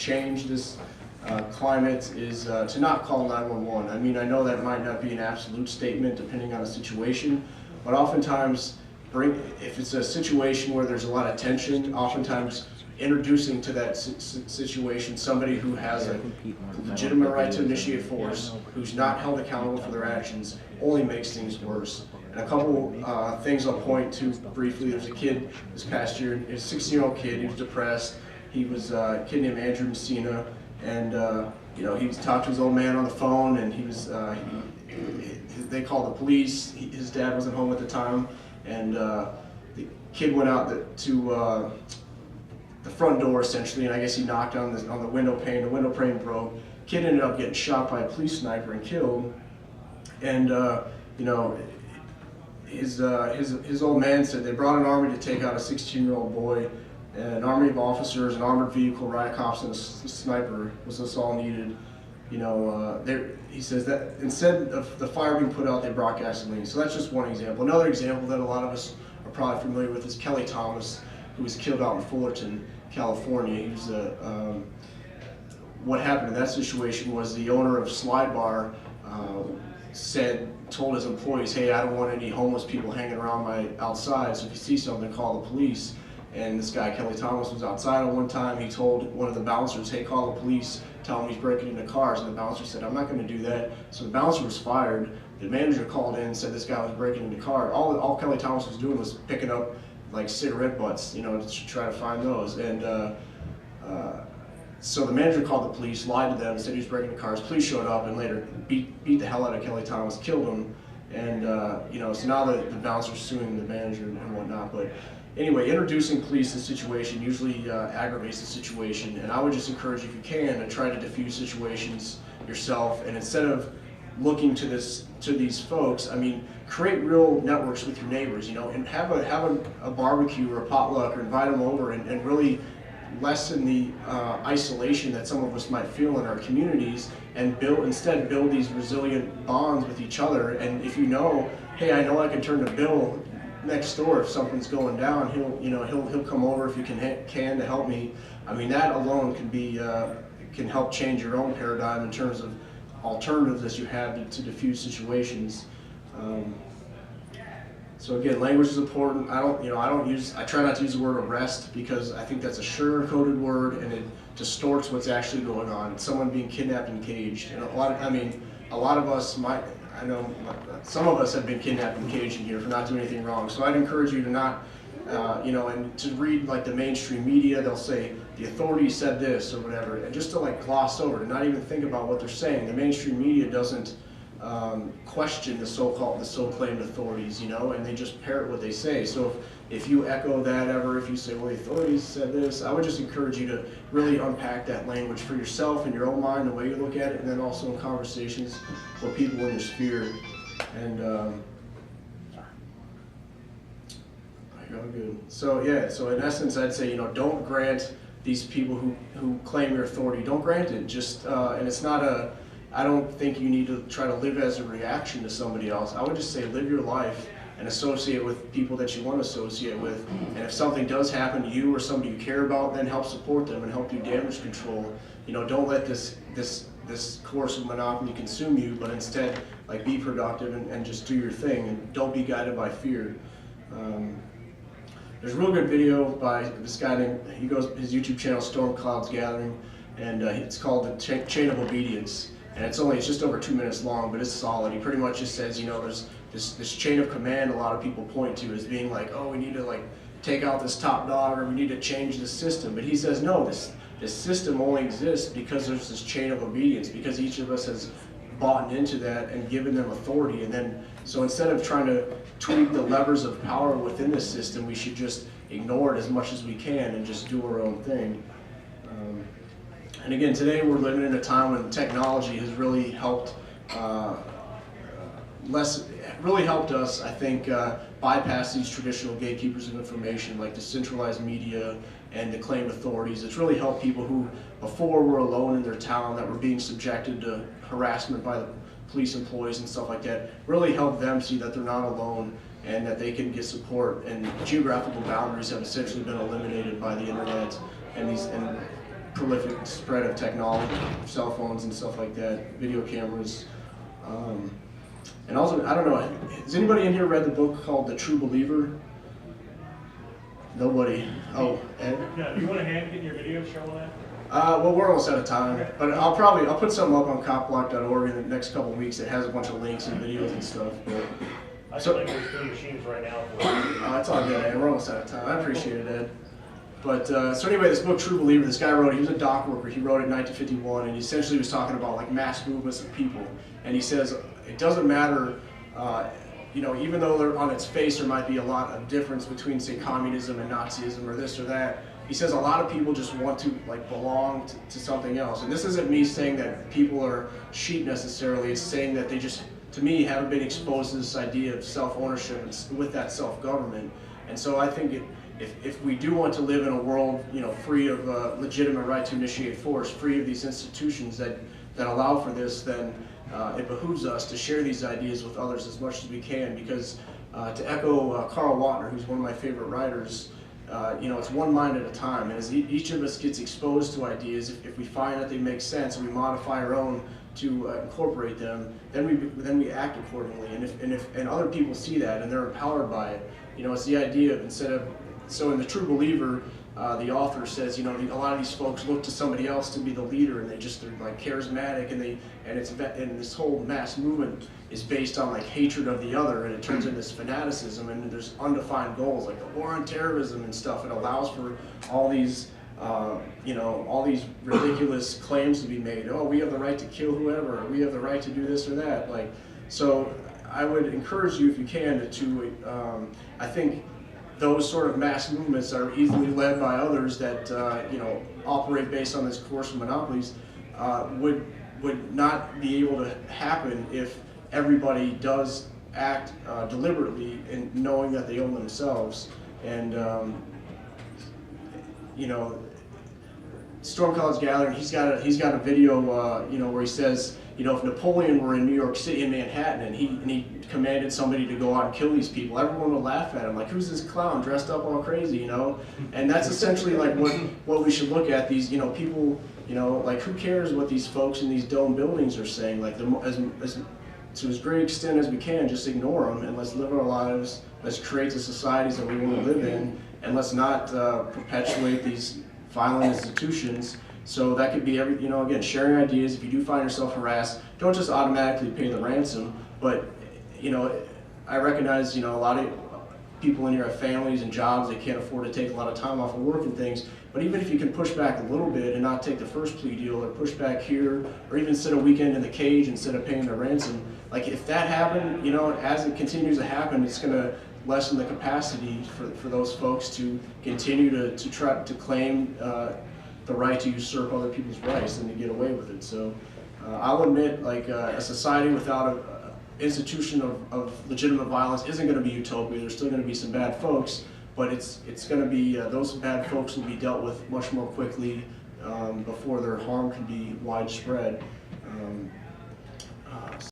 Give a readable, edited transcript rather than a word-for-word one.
change this climate is to not call 911. I mean, I know that might not be an absolute statement depending on the situation, but oftentimes, if it's a situation where there's a lot of tension, oftentimes introducing to that situation somebody who has a legitimate right to initiate force, who's not held accountable for their actions, only makes things worse. And a couple things I'll point to briefly. There's a kid this past year, a 16-year-old kid. He was depressed. He was a kid named Andrew Messina, and you know, he talked to his old man on the phone, and he was they called the police. His dad wasn't home at the time, and the kid went out to the front door essentially, and I guess he knocked on the window pane. The window pane broke. Kid ended up getting shot by a police sniper and killed. And you know, his old man said they brought an army to take out a 16-year-old boy. An army of officers, an armored vehicle, riot cops, and a sniper was this all needed. You know, he says that instead of the fire being put out, they brought gasoline. So that's just one example. Another example that a lot of us are probably familiar with is Kelly Thomas, who was killed out in Fullerton, California. He was what happened in that situation was the owner of Slide Bar told his employees, hey, I don't want any homeless people hanging around my outside, so if you see something, call the police. And this guy, Kelly Thomas, was outside at one time. He told one of the bouncers, hey, call the police, tell him he's breaking into cars. And the bouncer said, I'm not going to do that. So the bouncer was fired. The manager called in and said this guy was breaking into cars. All Kelly Thomas was doing was picking up like cigarette butts, you know, to try to find those. And so the manager called the police, lied to them, said he was breaking into cars. Police showed up and later beat the hell out of Kelly Thomas, killed him. And you know, so now the bouncer's suing the manager and whatnot. But anyway, introducing police to the situation usually aggravates the situation, and I would just encourage you, if you can, to try to diffuse situations yourself. And instead of looking to these folks, I mean, create real networks with your neighbors, you know, and have a barbecue or a potluck, or invite them over, and really lessen the isolation that some of us might feel in our communities, and instead build these resilient bonds with each other. And if you know, hey, I know I can turn to Bill next door if something's going down, he'll come over if you can to help me. I mean, that alone can help change your own paradigm in terms of alternatives that you have to diffuse situations. So again, language is important. I try not to use the word arrest, because I think that's a sugar-coated word and it distorts what's actually going on. It's someone being kidnapped and caged, and a lot of us might. I know some of us have been kidnapped and caged in here for not doing anything wrong. So I'd encourage you to not, and to read like the mainstream media. They'll say the authorities said this or whatever, and just to like gloss over, to not even think about what they're saying. The mainstream media doesn't question the so-claimed authorities, you know, and they just parrot what they say. So if you echo that if you say, well, the authorities said this, I would just encourage you to really unpack that language for yourself in your own mind, the way you look at it, and then also in conversations with people in your sphere. And you're all good. So yeah, so in essence, I'd say, you know, don't grant these people who claim your authority, don't grant it. Just and it's not I don't think you need to try to live as a reaction to somebody else. I would just say live your life and associate with people that you want to associate with. And if something does happen to you or somebody you care about, then help support them and help do damage control. You know, don't let this course of Monopoly consume you, but instead, like, be productive and just do your thing, and don't be guided by fear. There's a real good video by this guy named, his YouTube channel, Storm Clouds Gathering, and it's called The Chain of Obedience. And it's just over 2 minutes long, but it's solid. He pretty much just says, you know, there's this chain of command a lot of people point to as being like, oh, we need to like take out this top dog, or we need to change the system. But he says, no, this system only exists because there's this chain of obedience, because each of us has bought into that and given them authority. And then, so instead of trying to tweak the levers of power within the system, we should just ignore it as much as we can and just do our own thing. And again, today we're living in a time when technology has really helped us, I think, bypass these traditional gatekeepers of information like the centralized media and the claimed authorities. It's really helped people who before were alone in their town, that were being subjected to harassment by the police employees and stuff like that, really helped them see that they're not alone and that they can get support. And geographical boundaries have essentially been eliminated by the internet and prolific spread of technology, cell phones and stuff like that, video cameras. And also, I don't know, has anybody in here read the book called The True Believer? Nobody. Oh, Ed? No, do you want to get your video showing that? Well, we're almost out of time, but I'll put something up on CopBlock.org in the next couple of weeks that has a bunch of links and videos and stuff. But, I can link those 2 machines right now for you. It's all good, man. We're almost out of time. I appreciate it, Ed. But so anyway, this book, True Believer, this guy wrote it. He was a dock worker. He wrote it in 1951, and he essentially was talking about like mass movements of people. And he says it doesn't matter, even though on its face there might be a lot of difference between, say, communism and Nazism or this or that. He says a lot of people just want to like belong to something else. And this isn't me saying that people are sheep necessarily. It's saying that they just, to me, haven't been exposed to this idea of self-ownership with that self-government. And so I think if we do want to live in a world, free of legitimate right to initiate force, free of these institutions that allow for this, then it behooves us to share these ideas with others as much as we can. Because to echo Karl Wagner, who's one of my favorite writers, it's one mind at a time. And as each of us gets exposed to ideas, if we find that they make sense and we modify our own to incorporate them, then we act accordingly. And if other people see that and they're empowered by it, it's the idea of so in The True Believer, the author says, a lot of these folks look to somebody else to be the leader, and they're like charismatic, and this whole mass movement is based on like hatred of the other, and it turns into this fanaticism, and there's undefined goals like the war on terrorism and stuff. It allows for all these, all these ridiculous claims to be made. Oh, we have the right to kill whoever, or we have the right to do this or that. So I would encourage you, if you can, to I think those sort of mass movements are easily led by others that operate based on this course of monopolies would not be able to happen if everybody does act deliberately and knowing that they own themselves. And Storm Clouds Gathering, he's got a video where he says, if Napoleon were in New York City, in Manhattan, and he commanded somebody to go out and kill these people, everyone would laugh at him, like, who's this clown dressed up all crazy, And that's essentially like what we should look at. These, people, like, who cares what these folks in these dome buildings are saying? Like, to as great extent as we can, just ignore them and let's live our lives. Let's create the societies that we want to live in, and let's not perpetuate these violent institutions. So that could be again, sharing ideas. If you do find yourself harassed, don't just automatically pay the ransom. But I recognize a lot of people in here have families and jobs. They can't afford to take a lot of time off of work and things. But even if you can push back a little bit and not take the first plea deal, or push back here, or even sit a weekend in the cage instead of paying the ransom, like if that happened, as it continues to happen, it's going to lessen the capacity for those folks to continue to try to claim the right to usurp other people's rights and to get away with it. So I'll admit, like, a society without an institution of legitimate violence isn't going to be utopia. There's still going to be some bad folks, but it's going to be, those bad folks will be dealt with much more quickly before their harm can be widespread.